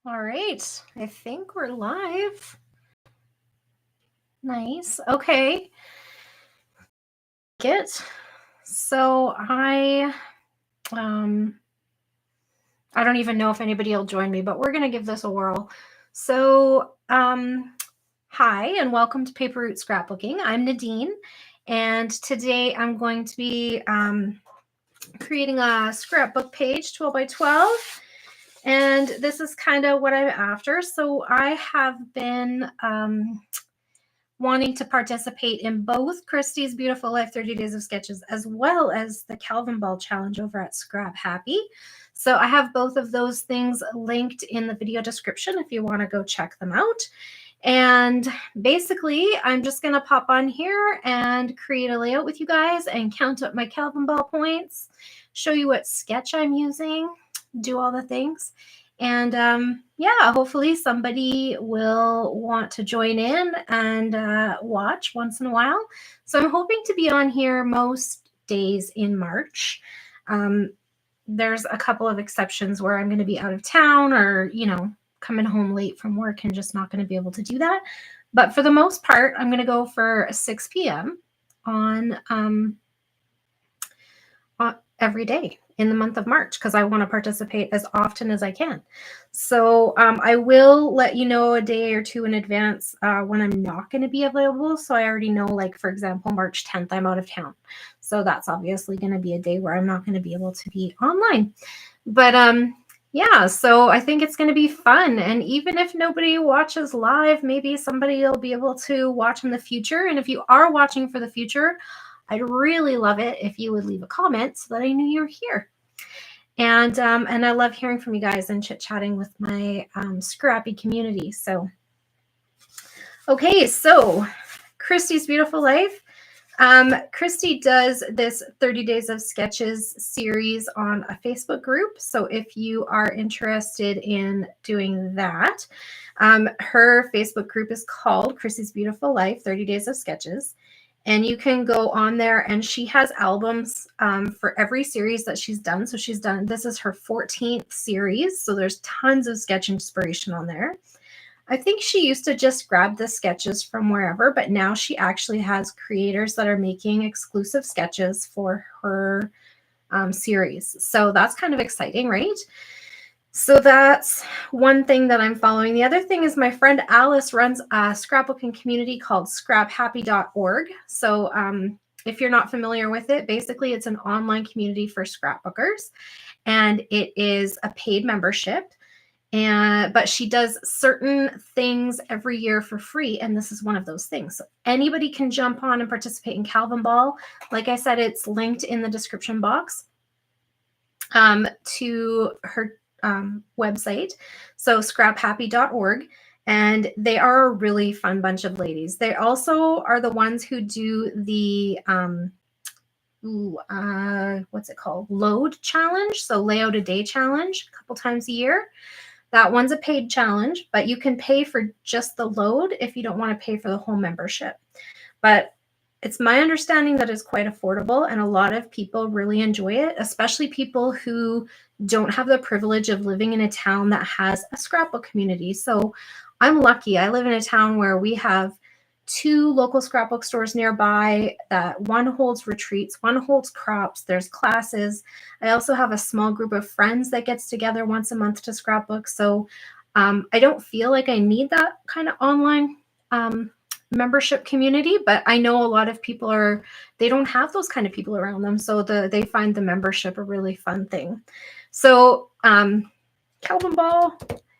All right, I think we're live. Nice. Okay. So I don't even know if anybody will join me, but we're gonna give this a whirl. So hi and welcome to Paper Route Scrapbooking. I'm Nadine, and today I'm going to be creating a scrapbook page 12 by 12. And this is kind of what I'm after. So I have been wanting to participate in both Christy's Beautiful Life 30 Days of Sketches as well as the Calvin Ball Challenge over at Scrap Happy. So I have both of those things linked in the video description if you want to go check them out. And basically, I'm just going to pop on here and create a layout with you guys and count up my Calvin Ball points, show you what sketch I'm using, do all the things. And yeah, hopefully somebody will want to join in and watch once in a while. So I'm hoping to be on here most days in March. There's a couple of exceptions where I'm going to be out of town or, coming home late from work and just not going to be able to do that. But for the most part, I'm going to go for 6 p.m. on every day in the month of March because I want to participate as often as I can. So I will let you know a day or two in advance when I'm not going to be available. So I already know, like, for example, March 10th, I'm out of town. So that's obviously going to be a day where I'm not going to be able to be online. But yeah, so I think it's going to be fun. And even if nobody watches live, maybe somebody will be able to watch in the future. And if you are watching for the future, I'd really love it if you would leave a comment so that I knew you were here. And I love hearing from you guys and chit-chatting with my scrappy community. So, okay, so Christy's Beautiful Life. Christy does this 30 Days of Sketches series on a Facebook group. So if you are interested in doing that, her Facebook group is called Christy's Beautiful Life 30 Days of Sketches. And you can go on there, and she has albums for every series that she's done. So this is her 14th series. So there's tons of sketch inspiration on there. I think she used to just grab the sketches from wherever, but now she actually has creators that are making exclusive sketches for her series. So that's kind of exciting, right? So that's one thing that I'm following. The other thing is my friend Alice runs a scrapbooking community called scraphappy.org. So if you're not familiar with it, basically it's an online community for scrapbookers, and it is a paid membership. But she does certain things every year for free, and this is one of those things. So anybody can jump on and participate in Calvin Ball. Like I said, it's linked in the description box to her website, so scraphappy.org, and they are a really fun bunch of ladies. They also are the ones who do the what's it called? Load challenge. So layout a day challenge a couple times a year. That one's a paid challenge, but you can pay for just the load if you don't want to pay for the whole membership. But it's my understanding that it's quite affordable, and a lot of people really enjoy it, especially people who don't have the privilege of living in a town that has a scrapbook community. So I'm lucky. I live in a town where we have 2 local scrapbook stores nearby. That one holds retreats, one holds crops, there's classes. I also have a small group of friends that gets together once a month to scrapbook. So I don't feel like I need that kind of online membership community, but I know a lot of people they don't have those kind of people around them. So they find the membership a really fun thing. So Calvin Ball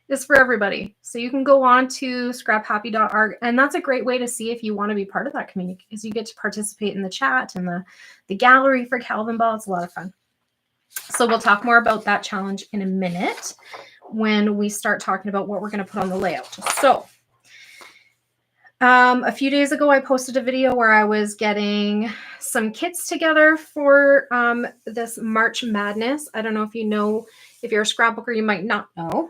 is for everybody. So you can go on to scraphappy.org, and that's a great way to see if you want to be part of that community, because you get to participate in the chat and the gallery for Calvin Ball. It's a lot of fun. So we'll talk more about that challenge in a minute when we start talking about what we're going to put on the layout. So a few days ago, I posted a video where I was getting some kits together for this March Madness. I don't know if you know, if you're a scrapbooker, you might not know,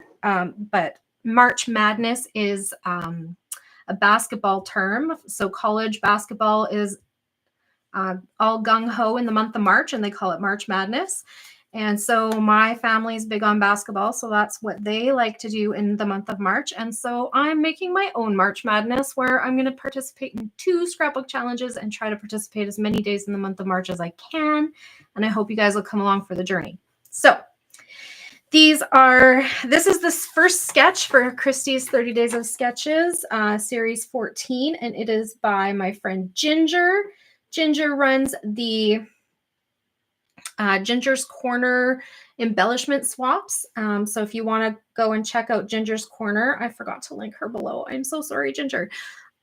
but March Madness is a basketball term. So college basketball is all gung-ho in the month of March, and they call it March Madness. And so my family's big on basketball, so that's what they like to do in the month of March. And so I'm making my own March Madness where I'm going to participate in 2 scrapbook challenges and try to participate as many days in the month of March as I can. And I hope you guys will come along for the journey. So this is the first sketch for Christy's 30 Days of Sketches, series 14, and it is by my friend Ginger. Ginger runs the Ginger's Corner embellishment swaps. So if you want to go and check out Ginger's Corner, I forgot to link her below. I'm so sorry, Ginger.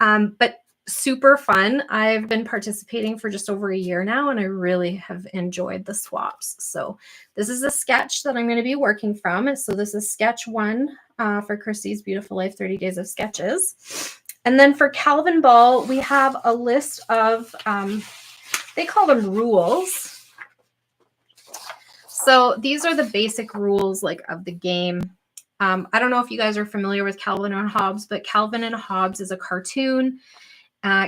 But super fun. I've been participating for just over a year now, and I really have enjoyed the swaps. So this is a sketch that I'm going to be working from. So this is sketch 1 for Christy's Beautiful Life 30 Days of Sketches. And then for Calvin Ball, we have a list of, they call them rules. So these are the basic rules of the game. I don't know if you guys are familiar with Calvin and Hobbes, but Calvin and Hobbes is a cartoon.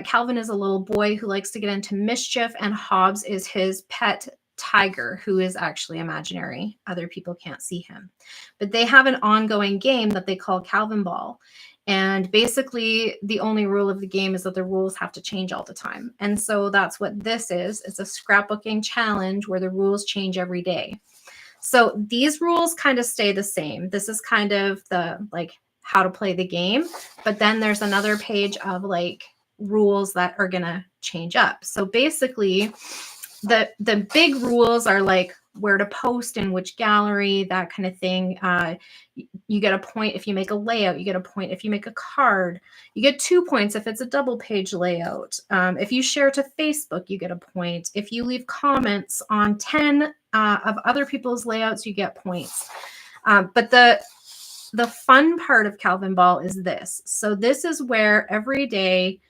Calvin is a little boy who likes to get into mischief, and Hobbes is his pet tiger, who is actually imaginary. Other people can't see him. But they have an ongoing game that they call Calvin Ball. And basically, the only rule of the game is that the rules have to change all the time. And so that's what this is. It's a scrapbooking challenge where the rules change every day. So these rules kind of stay the same. This is kind of the how to play the game. But then there's another page of rules that are going to change up. So basically, the big rules are where to post in which gallery, that kind of thing. You get a point if you make a layout. You get a point if you make a card. You get 2 points if it's a double page layout. If you share to Facebook, you get a point. If you leave comments on 10 of other people's layouts, you get points. But the fun part of Calvin Ball is this. So this is where every day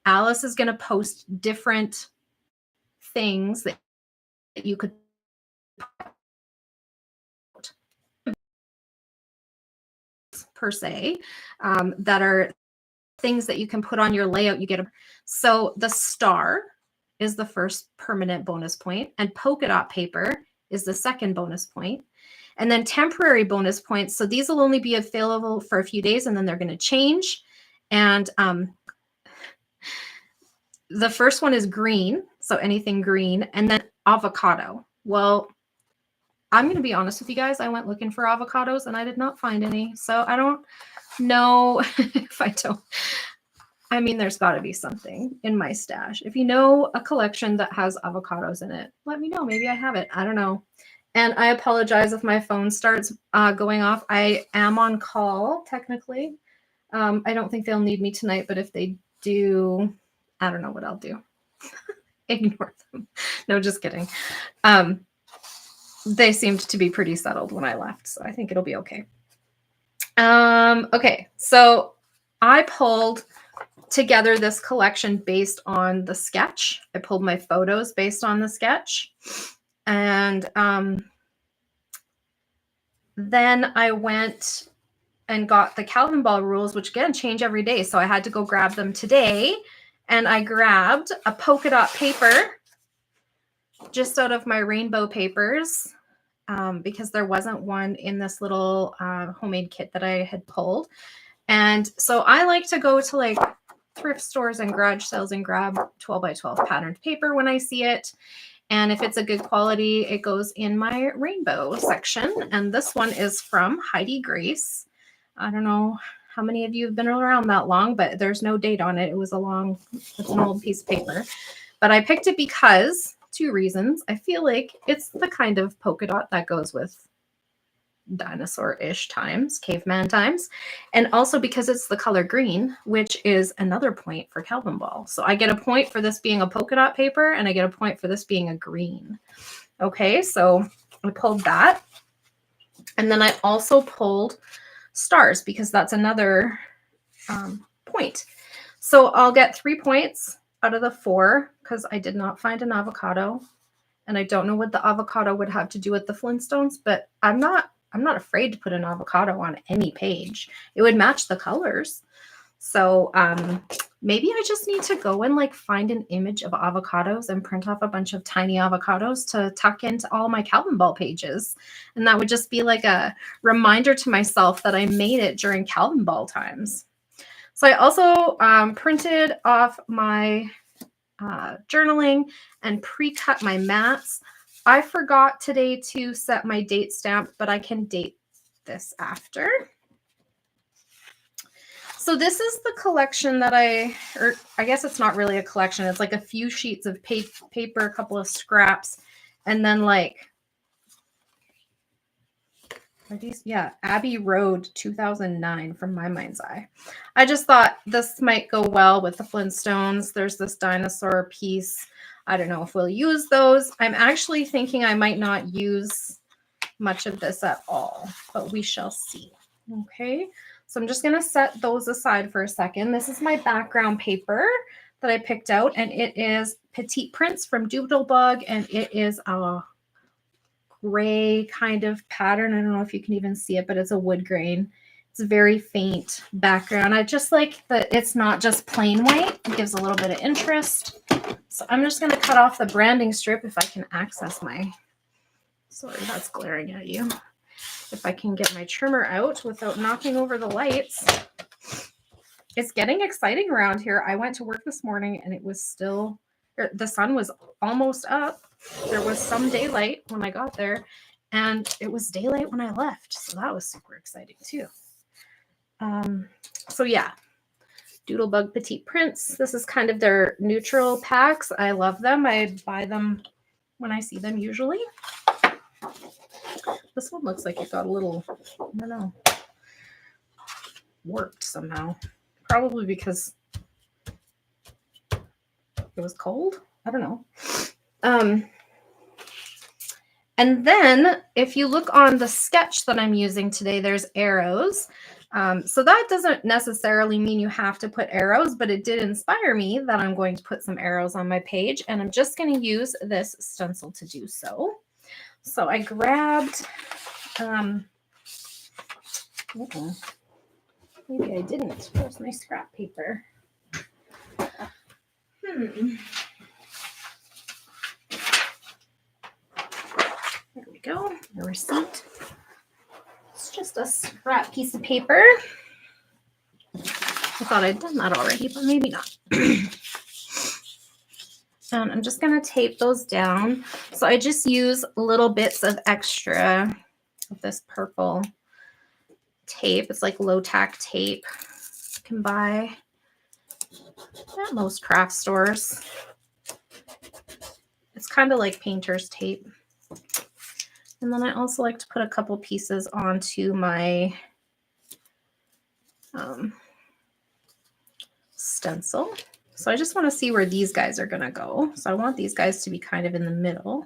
Alice is going to post different things that you could per se, that are things that you can put on your layout. So the star is the first permanent bonus point, and polka dot paper is the second bonus point. And then temporary bonus points. So these will only be available for a few days, and then they're going to change. And the first one is green, so anything green, and then avocado. Well, I'm going to be honest with you guys. I went looking for avocados and I did not find any. So I don't know if I don't. I mean, there's got to be something in my stash. If you know a collection that has avocados in it, let me know. Maybe I have it. I don't know. And I apologize if my phone starts going off. I am on call, technically. I don't think they'll need me tonight, but if they do, I don't know what I'll do. Ignore them. No, just kidding. They seemed to be pretty settled when I left, so I think it'll be okay. Okay, so I pulled together this collection based on the sketch. I pulled my photos based on the sketch. And then I went and got the Calvin Ball rules, which again change every day. So I had to go grab them today. And I grabbed a polka dot paper just out of my rainbow papers because there wasn't one in this little homemade kit that I had pulled. And so I like to go to thrift stores and garage sales and grab 12 by 12 patterned paper when I see it. And if it's a good quality, it goes in my rainbow section. And this one is from Heidi Grace. I don't know how many of you have been around that long, but there's no date on it. It's an old piece of paper. But I picked it because 2 reasons. I feel like it's the kind of polka dot that goes with dinosaur-ish times, caveman times, and also because it's the color green, which is another point for Calvin Ball. So I get a point for this being a polka dot paper, and I get a point for this being a green. Okay, so I pulled that. And then I also pulled stars because that's another point. So I'll get 3 points out of the 4 because I did not find an avocado. And I don't know what the avocado would have to do with the Flintstones, but I'm not afraid to put an avocado on any page. It would match the colors. So maybe I just need to go and like find an image of avocados and print off a bunch of tiny avocados to tuck into all my Calvin Ball pages. And that would just be like a reminder to myself that I made it during Calvin Ball times. So I also printed off my journaling and pre-cut my mats. I forgot today to set my date stamp, but I can date this after. So this is the collection that I guess it's not really a collection. It's like a few sheets of paper, a couple of scraps, and then like, are these? Yeah, Abbey Road 2009 from My Mind's Eye. I just thought this might go well with the Flintstones. There's this dinosaur piece. I don't know if we'll use those. I'm actually thinking I might not use much of this at all, but we shall see. Okay, so I'm just going to set those aside for a second. This is my background paper that I picked out, and it is Petite Prints from Doodlebug, and it is a gray kind of pattern. I don't know if you can even see it, but it's a wood grain. It's a very faint background. I just like that it's not just plain white. It gives a little bit of interest. So I'm just going to cut off the branding strip if I can access my, sorry, that's glaring at you. If I can get my trimmer out without knocking over the lights. It's getting exciting around here. I went to work this morning and it was still, the sun was almost up. There was some daylight when I got there, and it was daylight when I left. So that was super exciting too. So yeah, Doodlebug Petite Prints. This is kind of their neutral packs. I love them. I buy them when I see them usually. This one looks like it got a little, I don't know, warped somehow. Probably because it was cold. I don't know. And then if you look on the sketch that I'm using today, there's arrows. So that doesn't necessarily mean you have to put arrows, but it did inspire me that I'm going to put some arrows on my page, and I'm just going to use this stencil to do so. So I grabbed, maybe I didn't. Where's my scrap paper? There we go, a receipt. It's just a scrap piece of paper. I thought I'd done that already, but maybe not. And I'm just going to tape those down. So I just use little bits of extra of this purple tape. It's like low tack tape you can buy at most craft stores. It's kind of like painter's tape. And then I also like to put a couple pieces onto my stencil. So I just want to see where these guys are going to go. So I want these guys to be kind of in the middle.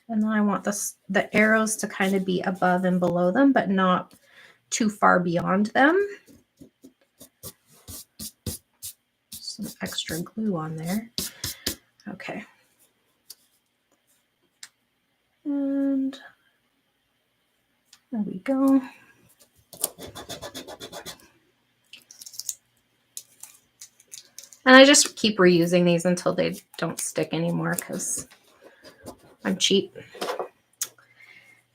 And then I want the arrows to kind of be above and below them, but not too far beyond them. Some extra glue on there. Okay. And there we go. And I just keep reusing these until they don't stick anymore because I'm cheap.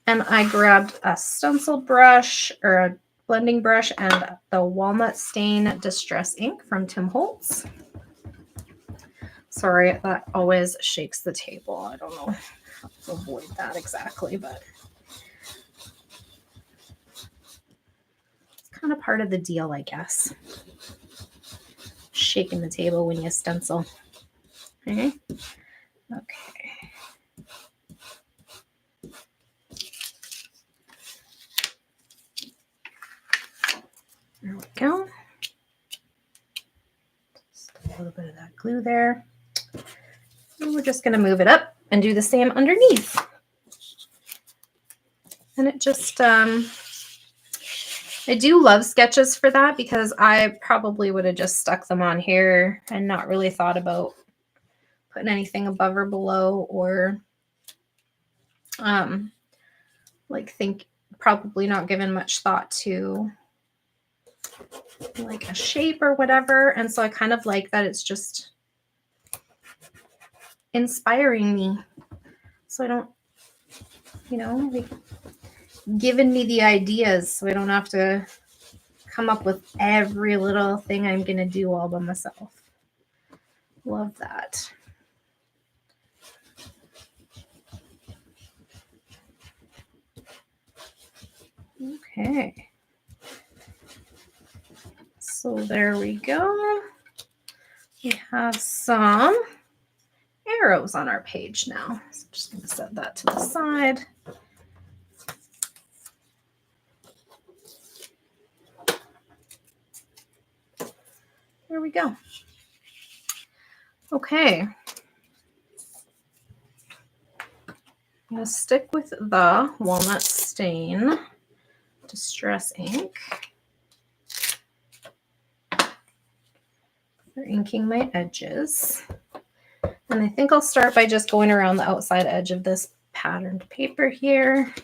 And I grabbed a stencil brush or a blending brush and the Walnut Stain Distress ink from Tim Holtz. Sorry, that always shakes the table. I don't know how to avoid that exactly, but it's kind of part of the deal, I guess. Shaking the table when you stencil. Okay. Okay. There we go. Just a little bit of that glue there. And we're just going to move it up and do the same underneath. And it just, I do love sketches for that because I probably would have just stuck them on here and not really thought about putting anything above or below, or probably not given much thought to like a shape or whatever. And so I kind of like that it's just inspiring me. So I don't, like giving me the ideas so I don't have to come up with every little thing I'm going to do all by myself. Love that. Okay. So there we go. We have some arrows on our page now. So I'm just going to set that to the side. There we go. Okay. I'm going to stick with the walnut stain distress ink for inking my edges. And I think I'll start by just going around the outside edge of this patterned paper here.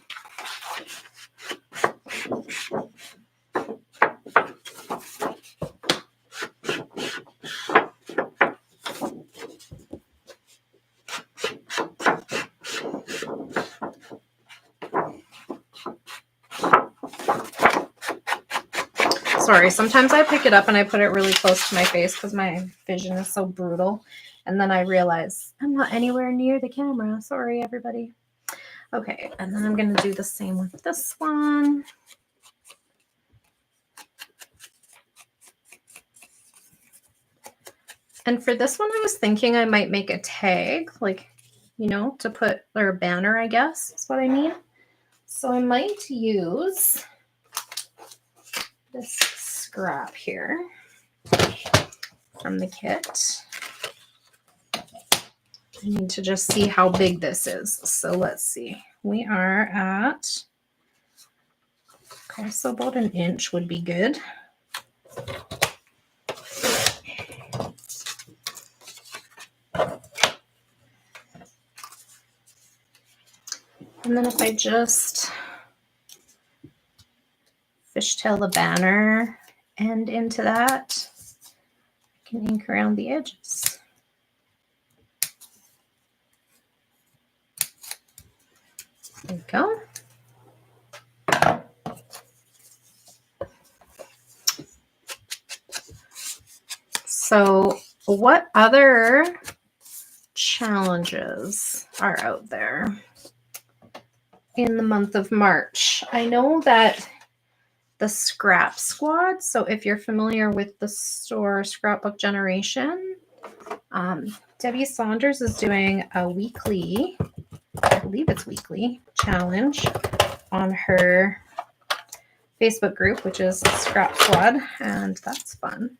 Sorry, sometimes I pick it up and I put it really close to my face because my vision is so brutal. And then I realize I'm not anywhere near the camera. Sorry, everybody. Okay, and then I'm going to do the same with this one. And for this one, I was thinking I might make a tag, like, to put, or a banner, I guess, is what I mean. So I might use this scrap here from the kit. I need to just see how big this is. So let's see. We are at, okay, so about an inch would be good. And then if I just fishtail the banner end into that, I can ink around the edges. There we go. So what other challenges are out there in the month of March? I know that the Scrap Squad, so if you're familiar with the store Scrapbook Generation, Debbie Saunders is doing a weekly, I believe it's weekly, challenge on her Facebook group, which is Scrap Squad, and that's fun.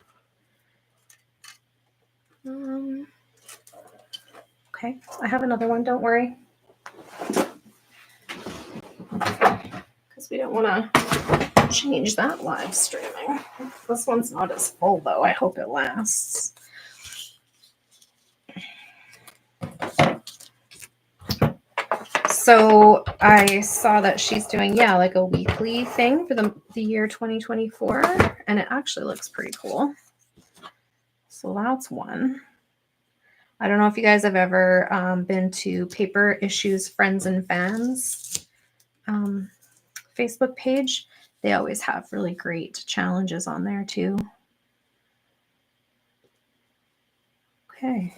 Okay, I have another one, don't worry. Because we don't want to change that live streaming. This one's not as full though. I hope it lasts. So I saw that she's doing, like a weekly thing for the year 2024, and it actually looks pretty cool. So that's one. I don't know if you guys have ever been to Paper Issues Friends and Fans Facebook page. They always have really great challenges on there too. Okay.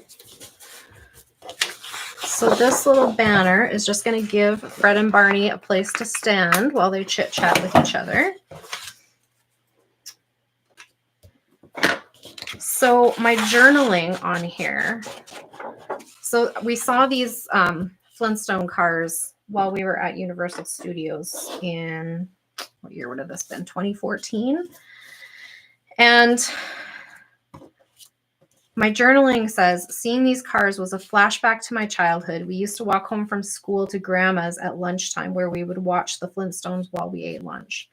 So this little banner is just going to give Fred and Barney a place to stand while they chit chat with each other. So my journaling on here. So we saw these Flintstone cars while we were at Universal Studios in, what year would have this been? 2014. And my journaling says, seeing these cars was a flashback to my childhood. We used to walk home from school to grandma's at lunchtime where we would watch the Flintstones while we ate lunch.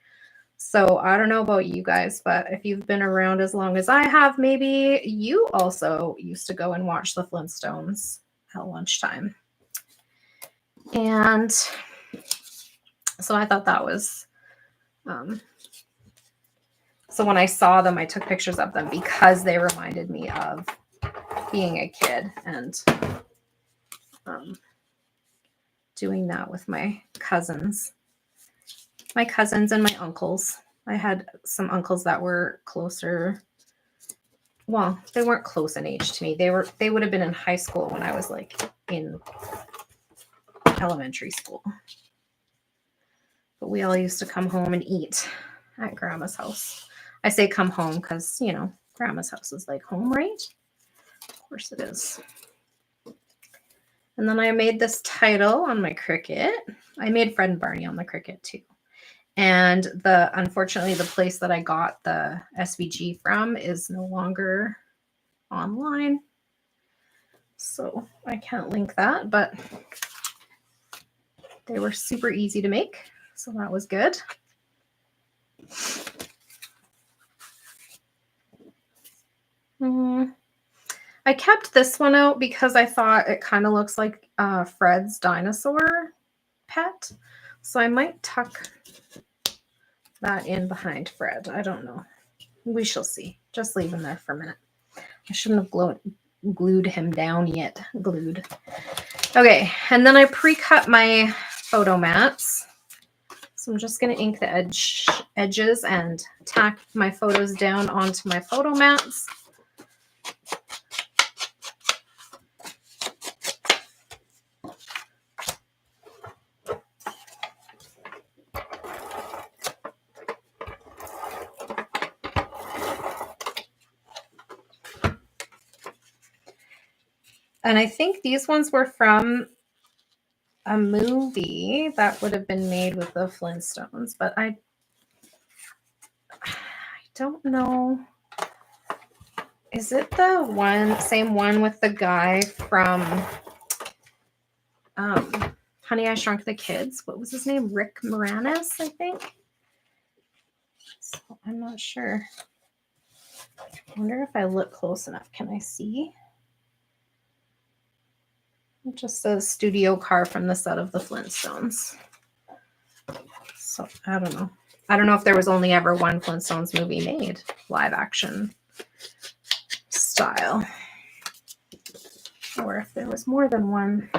So I don't know about you guys, but if you've been around as long as I have, maybe you also used to go and watch the Flintstones at lunchtime. And so I thought that was So when I saw them, I took pictures of them because they reminded me of being a kid and doing that with my cousins. My cousins and my uncles. I had some uncles that were closer. Well, they weren't close in age to me. They would have been in high school when I was like in elementary school. But we all used to come home and eat at Grandma's house. I say come home because, you know, Grandma's house is like home, right? Of course it is. And then I made this title on my Cricut. I made Fred and Barney on the Cricut too. And unfortunately, the place that I got the SVG from is no longer online. So I can't link that, but they were super easy to make. So that was good. I kept this one out because I thought it kind of looks like Fred's dinosaur pet. So I might tuck that in behind Fred. I don't know. We shall see. Just leave him there for a minute. I shouldn't have glued him down yet. Glued. Okay, and then I pre-cut my photo mats. So I'm just going to ink the edges and tack my photos down onto my photo mats. And I think these ones were from a movie that would have been made with the Flintstones, but I don't know. Is it the same one with the guy from Honey, I Shrunk the Kids? What was his name? Rick Moranis, I think. So I'm not sure. I wonder if I look close enough. Can I see? It just says studio car from the set of the Flintstones. So I don't know. I don't know if there was only ever one Flintstones movie made, live action style, or if there was more than one.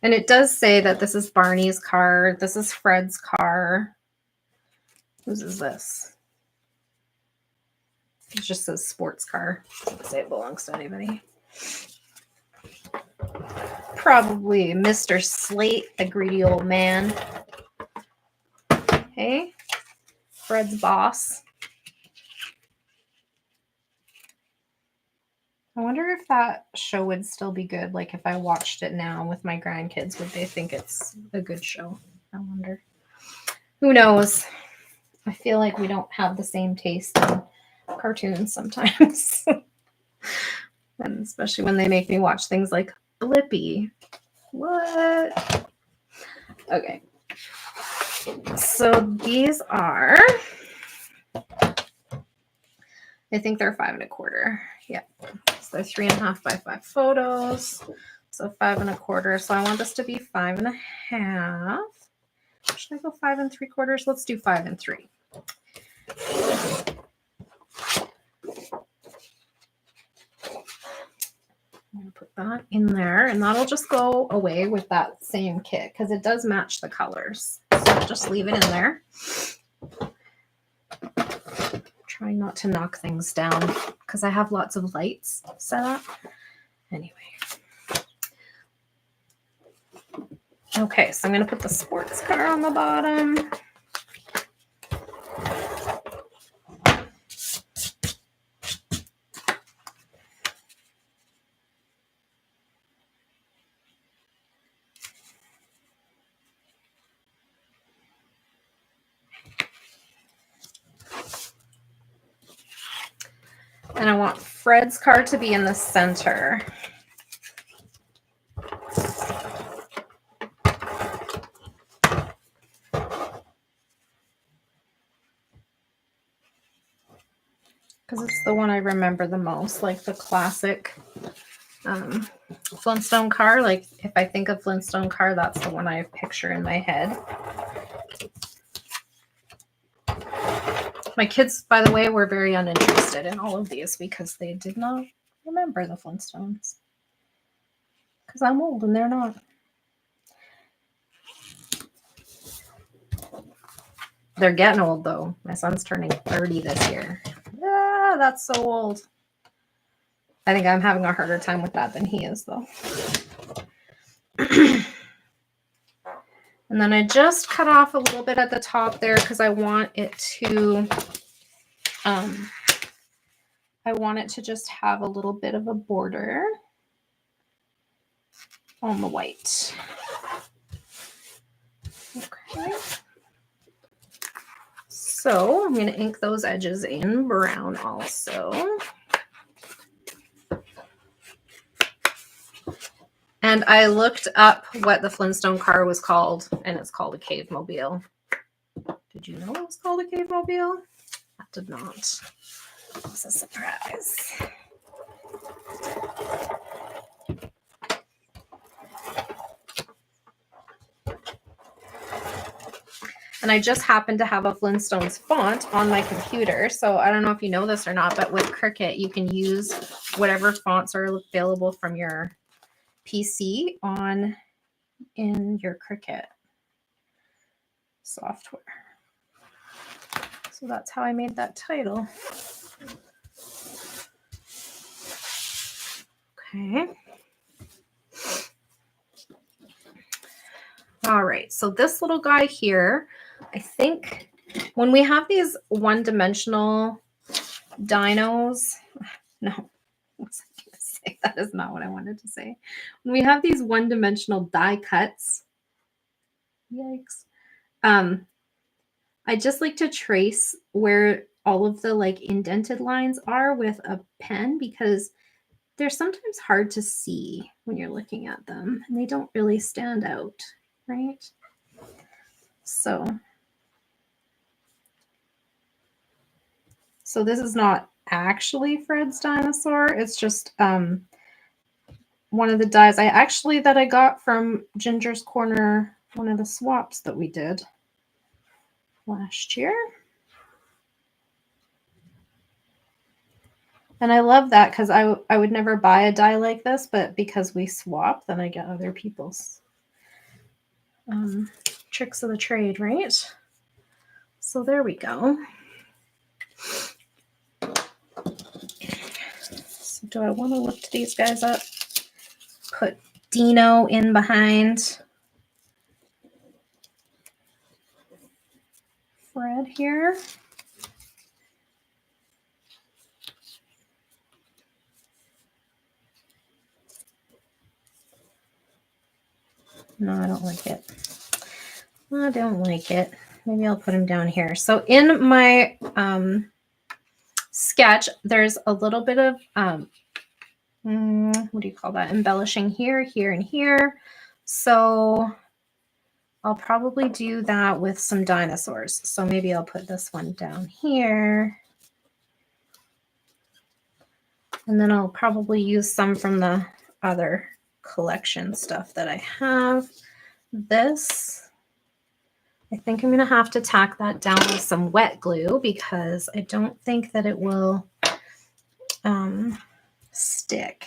And it does say that this is Barney's car. This is Fred's car. Whose is this? It just says sports car. Doesn't say it belongs to anybody. Probably Mr. Slate, the greedy old man. Hey, Fred's boss. I wonder if that show would still be good. Like if I watched it now with my grandkids, would they think it's a good show? I wonder. Who knows? I feel like we don't have the same taste in cartoons sometimes. And especially when they make me watch things like Blippi. What? Okay. So these are, I think they're 5 1/4. Yeah. So they're 3.5 by 5 photos. So 5 1/4. So I want this to be 5 1/2. Should I go 5 3/4? Let's do 5 3. I'm going to put that in there, and that'll just go away with that same kit because it does match the colors. So I'll just leave it in there. Trying not to knock things down because I have lots of lights set up. Anyway. Okay, so I'm going to put the sports car on the bottom. And I want Fred's car to be in the center. Because it's the one I remember the most, like the classic Flintstone car. Like if I think of Flintstone car, that's the one I picture in my head. My kids, by the way, were very uninterested in all of these because they did not remember the Flintstones. Because I'm old and they're not. They're getting old though. My son's turning 30 this year. Ah, that's so old. I think I'm having a harder time with that than he is though. And then I just cut off a little bit at the top there because I want it to just have a little bit of a border on the white. Okay. So I'm going to ink those edges in brown also. And I looked up what the Flintstone car was called, and it's called a Cave Mobile. Did you know it was called a Cave Mobile? I did not. It was a surprise. And I just happen to have a Flintstones font on my computer. So I don't know if you know this or not, but with Cricut, you can use whatever fonts are available from your PC in your Cricut software. So that's how I made that title. Okay. All right, so this little guy here, I think when we have these one-dimensional dinos, no, what was I going to say? That is not what I wanted to say. When we have these one-dimensional die cuts, yikes, I just like to trace where all of the like indented lines are with a pen because they're sometimes hard to see when you're looking at them and they don't really stand out. Right? So this is not actually Fred's dinosaur. It's just one of the dies that I got from Ginger's Corner, one of the swaps that we did last year. And I love that because I would never buy a die like this, but because we swap, then I get other people's tricks of the trade, right? So there we go. So do I want to lift these guys up? Put Dino in behind Fred here. No, I don't like it. I don't like it. Maybe I'll put him down here. So in my sketch, there's a little bit of, what do you call that? Embellishing here, here, and here. So I'll probably do that with some dinosaurs. So maybe I'll put this one down here. And then I'll probably use some from the other collection stuff that I have. This, I think I'm going to have to tack that down with some wet glue because I don't think that it will stick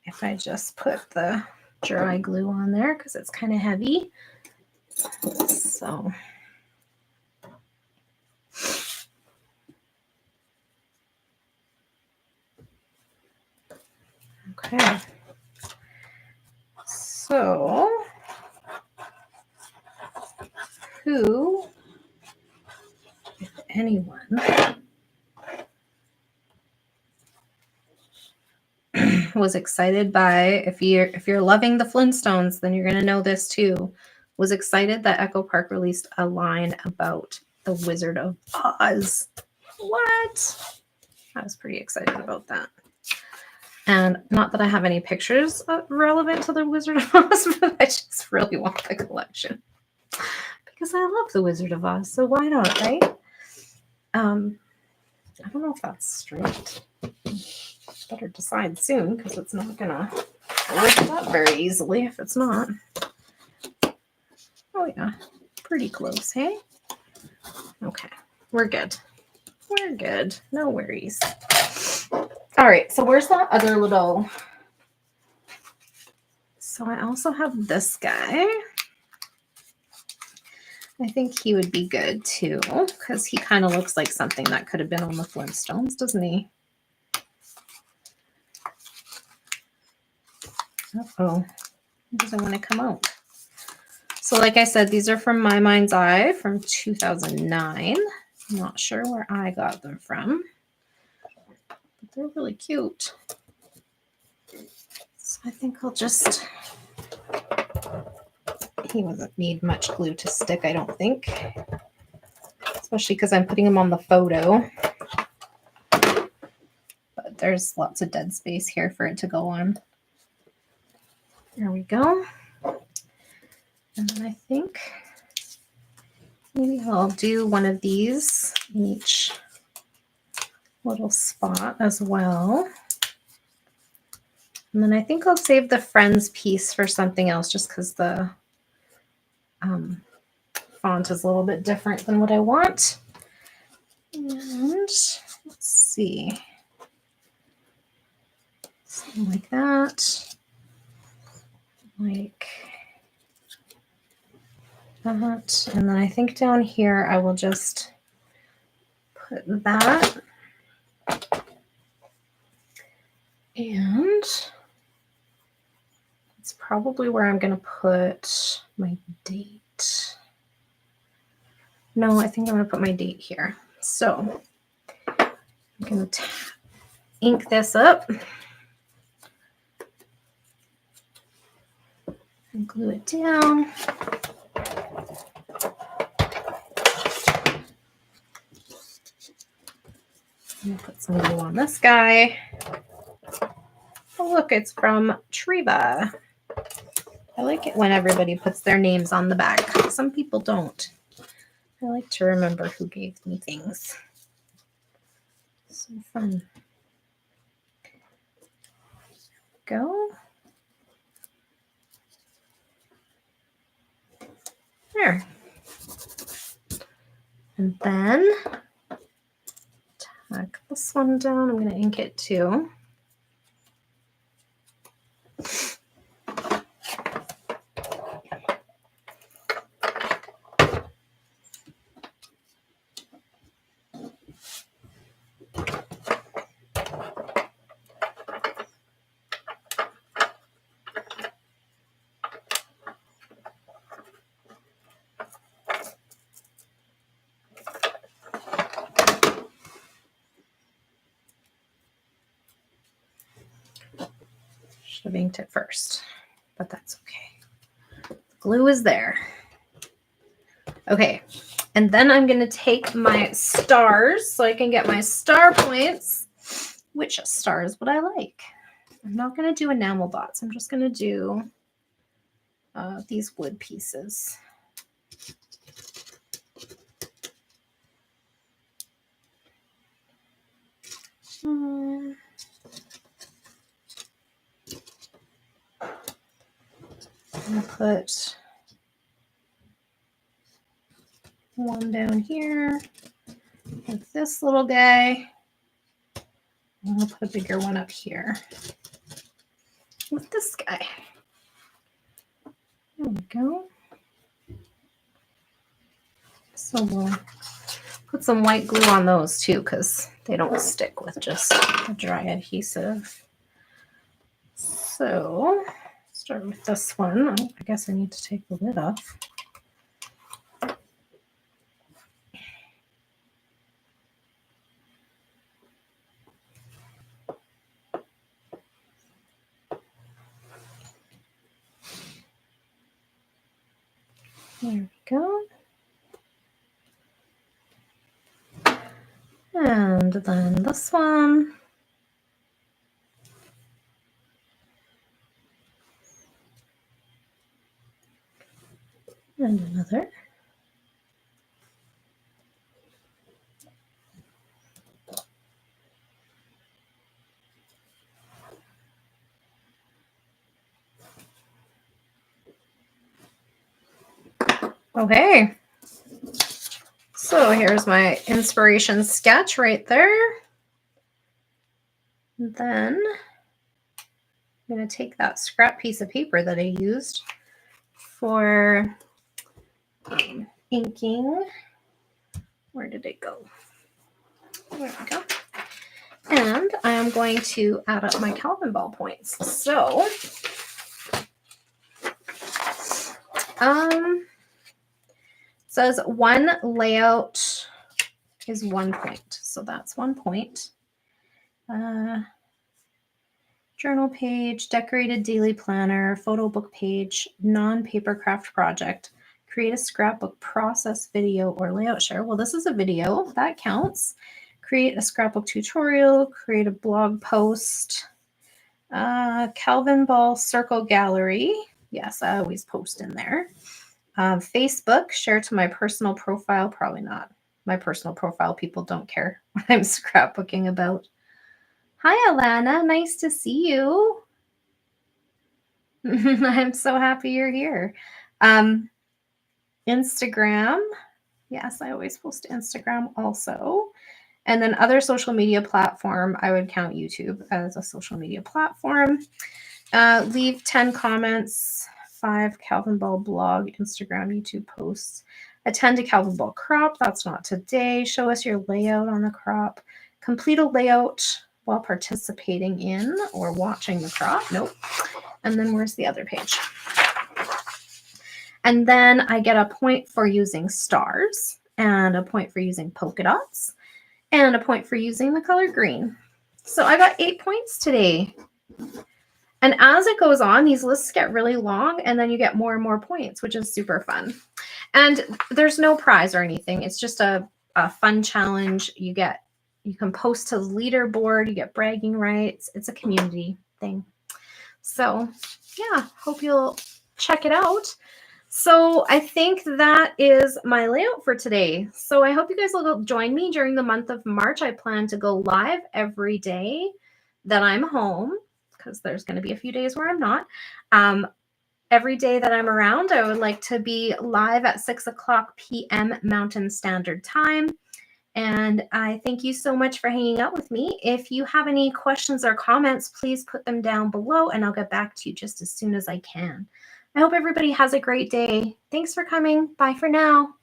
if I just put the dry glue on there because it's kind of heavy. So okay. So who, if anyone, was excited by, if you're loving the Flintstones, then you're going to know this too, was excited that Echo Park released a line about the Wizard of Oz. What? I was pretty excited about that. And not that I have any pictures relevant to the Wizard of Oz, but I just really want the collection because I love the Wizard of Oz. So why not, right? I don't know if that's straight. better decide soon because it's not gonna lift up very easily if it's not. Oh yeah, pretty close, hey? Okay, we're good. We're good. No worries. All right, so where's that other little... So I also have this guy. I think he would be good too, because he kind of looks like something that could have been on the Flintstones, doesn't he? Uh-oh, he doesn't want to come out. So like I said, these are from My Mind's Eye from 2009. I'm not sure where I got them from, but they're really cute. So I think I'll just... He doesn't need much glue to stick, I don't think. Especially because I'm putting him on the photo. But there's lots of dead space here for it to go on. There we go. And then I think maybe I'll do one of these in each little spot as well. And then I think I'll save the Friends piece for something else just because the font is a little bit different than what I want. And let's see. Something like that. Like that. And then I think down here I will just put that. And it's probably where I'm going to put my date. No, I think I'm going to put my date here. So I'm going to ink this up and glue it down. I'm going to put some glue on this guy. Oh, look, it's from Treva. I like it when everybody puts their names on the back. Some people don't. I like to remember who gave me things. So fun. Go. There. And then tack this one down. I'm going to ink it too. Should have inked it first, but that's okay. Glue is there. Okay, and then I'm going to take my stars so I can get my star points. Which stars would I like? I'm not going to do enamel dots. I'm just going to do these wood pieces. I'm going to put one down here with this little guy. And I'll put a bigger one up here with this guy. There we go. So we'll put some white glue on those too because they don't stick with just a dry adhesive. So start with this one. I guess I need to take the lid off. There we go. And then this one. And another. Okay. So here's my inspiration sketch right there. And then I'm going to take that scrap piece of paper that I used for inking. Where did it go? There we go. And I am going to add up my Calvin ball points. So, it says one layout is 1 point. So that's 1 point. Journal page, decorated daily planner, photo book page, non-paper craft project, create a scrapbook process video or layout share. Well, this is a video, that counts. Create a scrapbook tutorial, create a blog post, Calvin Ball Circle Gallery. Yes, I always post in there. Facebook, share to my personal profile. Probably not. My personal profile, people don't care what I'm scrapbooking about. Hi, Alana. Nice to see you. I'm so happy you're here. Instagram. Yes, I always post to Instagram also. And then other social media platform, I would count YouTube as a social media platform. Leave 10 comments, 5 Calvin Ball blog, Instagram, YouTube posts. Attend a Calvin Ball crop. That's not today. Show us your layout on the crop. Complete a layout while participating in or watching the crop. Nope. And then where's the other page? And then I get a point for using stars and a point for using polka dots and a point for using the color green. So I got 8 points today. And as it goes on, these lists get really long and then you get more and more points, which is super fun. And there's no prize or anything. It's just a fun challenge. You can post to the leaderboard, you get bragging rights. It's a community thing. So yeah, hope you'll check it out. So I think that is my layout for today. So I hope you guys will join me during the month of March. I plan to go live every day that I'm home, because there's going to be a few days where I'm not. Every day that I'm around, I would like to be live at 6:00 p.m. Mountain Standard Time. And I thank you so much for hanging out with me. If you have any questions or comments, please put them down below and I'll get back to you just as soon as I can. I hope everybody has a great day. Thanks for coming. Bye for now.